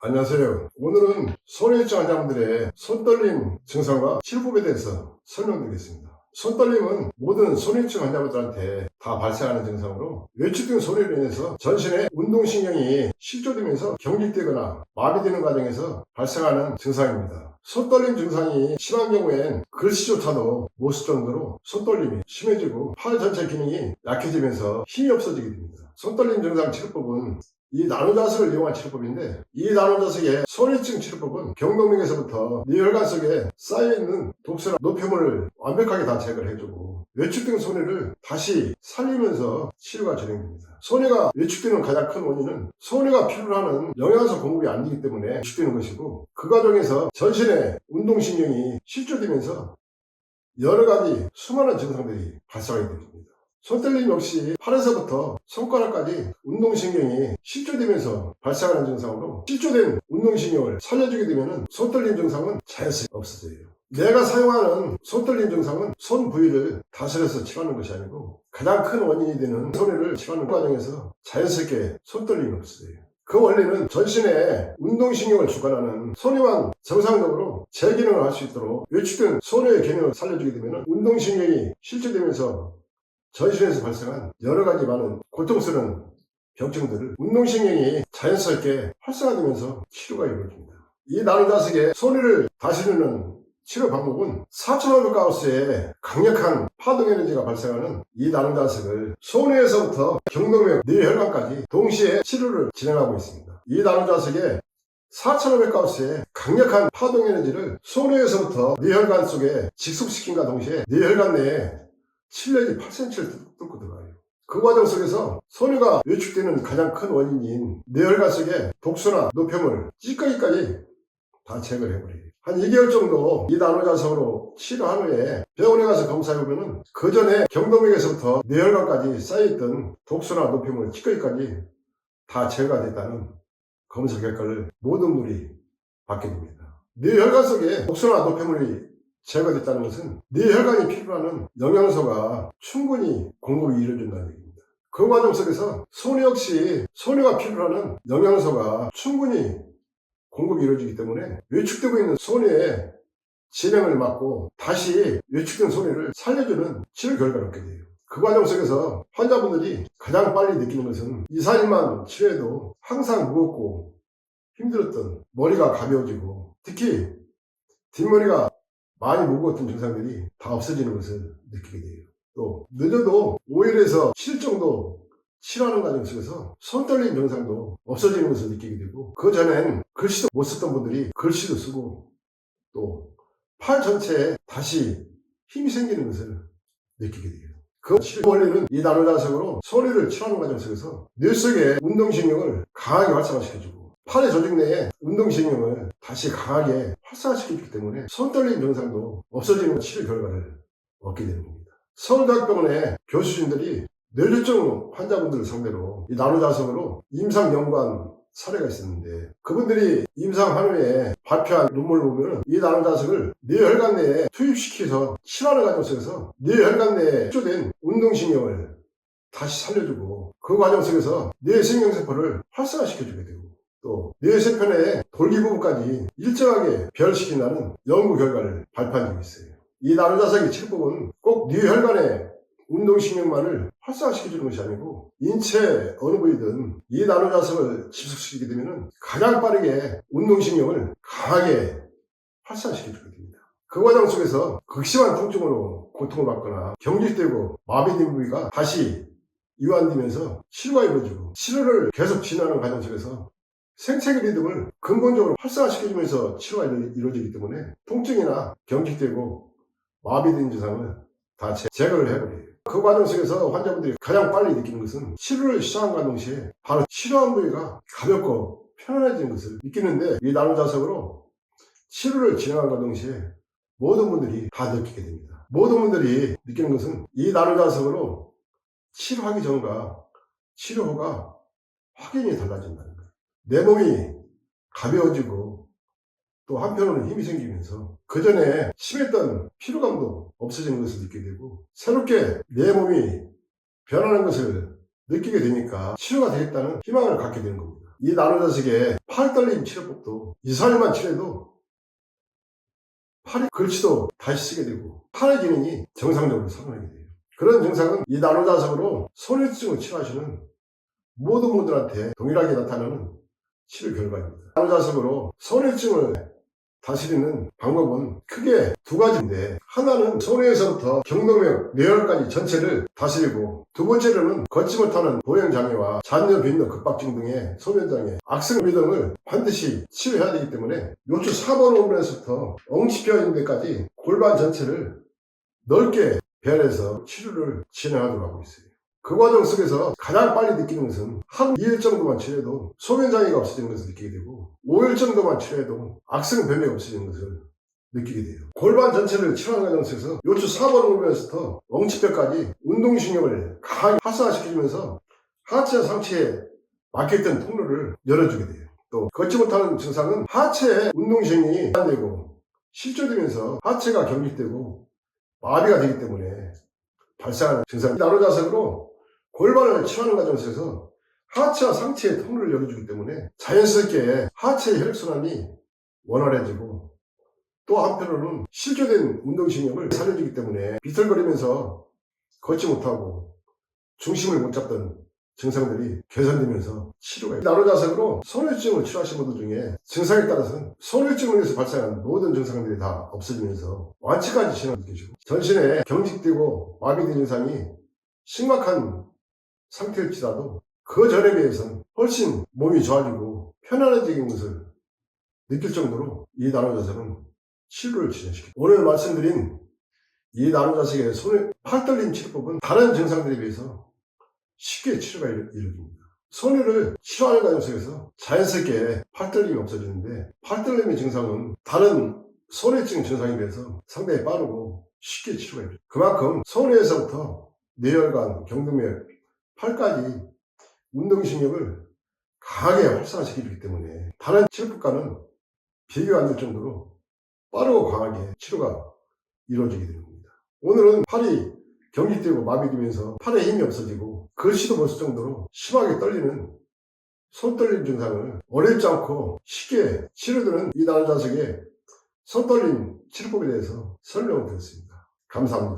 안녕하세요. 오늘은 손해증 환자분들의 손떨림 증상과 치료법에 대해서 설명드리겠습니다. 손떨림은 모든 손해증 환자분들한테 다 발생하는 증상으로 외축된 손해로 인해서 전신의 운동신경이 실조되면서 경직되거나 마비되는 과정에서 발생하는 증상입니다. 손떨림 증상이 심한 경우엔 글씨조차도 못 쓸 정도로 손떨림이 심해지고 팔 전체 기능이 약해지면서 힘이 없어지게 됩니다. 손떨림 증상 치료법은 이 나노자석을 이용한 치료법인데, 이 나노자석의 손해증 치료법은 경동맥에서부터 뇌혈관 속에 쌓여있는 독소나 노폐물을 완벽하게 다 제거를 해주고 외축된 손해를 다시 살리면서 치료가 진행됩니다. 손해가 외축되는 가장 큰 원인은 손해가 필요로 하는 영양소 공급이 안 되기 때문에 외축되는 것이고, 그 과정에서 전신의 운동신경이 실조되면서 여러가지 수많은 증상들이 발생하게 됩니다. 손떨림 역시 팔에서부터 손가락까지 운동신경이 실조되면서 발생하는 증상으로, 실조된 운동신경을 살려주게 되면 손떨림 증상은 자연스럽게 없어져요. 내가 사용하는 손떨림 증상은 손 부위를 다스려서 치료하는 것이 아니고 가장 큰 원인이 되는 손해를 치료하는 과정에서 자연스럽게 손떨림이 없어져요. 그 원리는 전신의 운동신경을 주관하는 손해만 정상적으로 재기능을 할 수 있도록 외축된 손해의 기능을 살려주게 되면 운동신경이 실조되면서 전신에서 발생한 여러가지 많은 고통스러운 병증들을 운동신경이 자연스럽게 활성화되면서 치료가 이루어집니다. 이 나노자석의 손해를 다스리는 치료 방법은 4500가우스의 강력한 파동에너지가 발생하는 이 나노자석을 손해에서부터 경동맥, 뇌혈관까지 동시에 치료를 진행하고 있습니다. 이 나노자석의 4500가우스의 강력한 파동에너지를 손해에서부터 뇌혈관 속에 직속시킨과 동시에 뇌혈관 내에 7내지 8cm를 뚫고 들어가요. 그 과정 속에서 손해가 외축되는 가장 큰 원인인 뇌혈관 속에 독소나 노폐물, 찌꺼기까지 다 제거를 해버려요. 한 2개월 정도 이 나노자석으로 치료한 후에 병원에 가서 검사해보면 그 전에 경동맥에서부터 뇌혈관까지 쌓여있던 독소나 노폐물, 찌꺼기까지 다 제거가 됐다는 검사 결과를 모든 분들이 받게 됩니다. 뇌혈관 속에 독소나 노폐물이 제거됐다는 것은 뇌혈관이 필요로 하는 영양소가 충분히 공급이 이루어진다는 얘기입니다. 그 과정 속에서 손해 역시 손해가 필요로 하는 영양소가 충분히 공급이 이루어지기 때문에 외축되고 있는 손해의 진행을 막고 다시 외축된 손해를 살려주는 치료 결과를 얻게 돼요. 그 과정 속에서 환자분들이 가장 빨리 느끼는 것은 2, 4일만 치료해도 항상 무겁고 힘들었던 머리가 가벼워지고, 특히 뒷머리가 많이 무거웠던 증상들이 다 없어지는 것을 느끼게 돼요. 또 늦어도 5일에서 7일 정도 치료하는 과정 속에서 손떨림 증상도 없어지는 것을 느끼게 되고, 그 전엔 글씨도 못 썼던 분들이 글씨도 쓰고 또 팔 전체에 다시 힘이 생기는 것을 느끼게 돼요. 그 치료 원리는 이 나노자석으로 손해를 치료하는 과정 속에서 뇌 속의 운동신경을 강하게 활성화시켜주고 팔의 조직 내에 운동신경을 다시 강하게 활성화시켜주기 때문에 손떨림 증상도 없어지는 치료 결과를 얻게 되는 겁니다. 서울대학병원의 교수진들이 뇌졸중 환자분들을 상대로 이 나노자석으로 임상 연구한 사례가 있었는데, 그분들이 임상한 후에 발표한 논문을 보면 이 나노자석을 뇌혈관 내에 투입시켜서 치료하는 과정 속에서 뇌혈관 내에 축소된 운동신경을 다시 살려주고 그 과정 속에서 뇌신경세포를 활성화시켜주게 되고, 또 뇌세포 내의 돌기 부분까지 일정하게 변화시킨다는 연구 결과를 발표한 적이 있어요. 이 나노자석의 치료법은 꼭 뇌혈관의 운동신경만을 활성화시켜주는 것이 아니고 인체 어느 부위든 이 나노자석을 집속시키게 되면 가장 빠르게 운동신경을 강하게 활성화시켜주게 됩니다. 그 과정 속에서 극심한 통증으로 고통을 받거나 경직되고 마비된 부위가 다시 이완되면서 치료가 이루어지고, 치료를 계속 진행하는 과정 속에서 생체계 리듬을 근본적으로 활성화시켜주면서 치료가 이루어지기 때문에 통증이나 경직되고 마비된 증상을 다 제거를 해버려요. 그 과정 속에서 환자분들이 가장 빨리 느끼는 것은 치료를 시작한과 동시에 바로 치료한 부위가 가볍고 편안해지는 것을 느끼는데, 이 나노자석으로 치료를 진행한과 동시에 모든 분들이 다 느끼게 됩니다. 모든 분들이 느끼는 것은 이 나노자석으로 치료하기 전과 치료 후가 확연히 달라진다는 거예요. 내 몸이 가벼워지고 또 한편으로는 힘이 생기면서 그 전에 심했던 피로감도 없어지는 것을 느끼게 되고, 새롭게 내 몸이 변하는 것을 느끼게 되니까 치료가 되겠다는 희망을 갖게 되는 겁니다. 이 나노자석의 팔떨림 치료법도 2, 3일만 치료해도 팔이 글씨도 다시 쓰게 되고 팔의 기능이 정상적으로 살아나게 돼요. 그런 증상은 이 나노자석으로 손해증을 치료하시는 모든 분들한테 동일하게 나타나는 치료 결과입니다. 나노자석으로 손해증을 다스리는 방법은 크게 두 가지인데, 하나는 손에서부터 경동맥, 뇌혈까지 전체를 다스리고, 두 번째로는 걷지 못하는 보행장애와 잔여 빈도 급박증 등의 소변장애, 악성미 등을 반드시 치료해야 되기 때문에 요추 4번 호흡에서부터 엉치뼈 있는 데까지 골반 전체를 넓게 배열해서 치료를 진행하도록 하고 있어요. 그 과정 속에서 가장 빨리 느끼는 것은 한 2일 정도만 치료해도 소변장애가 없어지는 것을 느끼게 되고, 5일 정도만 치료해도 악성 변비가 없어지는 것을 느끼게 돼요. 골반 전체를 치료하는 과정 속에서 요추 4번 호흡에서부터 엉치뼈까지 운동신경을 강하게 활성화시켜주면서 하체와 상체에 막혀있던 통로를 열어주게 돼요. 또 걷지 못하는 증상은 하체에 운동신경이 안 되고 실조되면서 하체가 경직되고 마비가 되기 때문에 발생하는 증상. 나노자석으로 골반을 치료하는 과정 속에서 하체와 상체의 통로를 열어주기 때문에 자연스럽게 하체의 혈액순환이 원활해지고, 또 한편으로는 실조된 운동신경을 살려주기 때문에 비틀거리면서 걷지 못하고 중심을 못 잡던 증상들이 개선되면서 치료가 돼요. 나노자석으로 손해증을 치료하신 분들 중에 증상에 따라서는 손해증으로 인해서 발생하는 모든 증상들이 다 없어지면서 완치까지 진행을 느끼시고, 전신에 경직되고 마비된 증상이 심각한 상태일지라도 그 전에 비해서는 훨씬 몸이 좋아지고 편안해지는 것을 느낄 정도로 이 나노자석은 치료를 진행시킵니다. 오늘 말씀드린 이 나노자석의 팔떨림 치료법은 다른 증상들에 비해서 쉽게 치료가 이루어집니다. 손해를 치료하는 과정 속에서 자연스럽게 팔떨림이 없어지는데, 팔떨림의 증상은 다른 손해증 증상에 비해서 상당히 빠르고 쉽게 치료가 이루어집니다. 그만큼 손해에서부터 뇌혈관, 경동맥, 팔까지 운동신경을 강하게 활성화시켜주기 때문에 다른 치료법과는 비교가 안 될 정도로 빠르고 강하게 치료가 이루어지게 되는 겁니다. 오늘은 팔이 경직되고 마비되면서 팔에 힘이 없어지고 글씨도 못 쓸 정도로 심하게 떨리는 손떨림 증상을 어렵지 않고 쉽게 치료되는 이 나노자석의 손떨림 치료법에 대해서 설명을 드렸습니다. 감사합니다.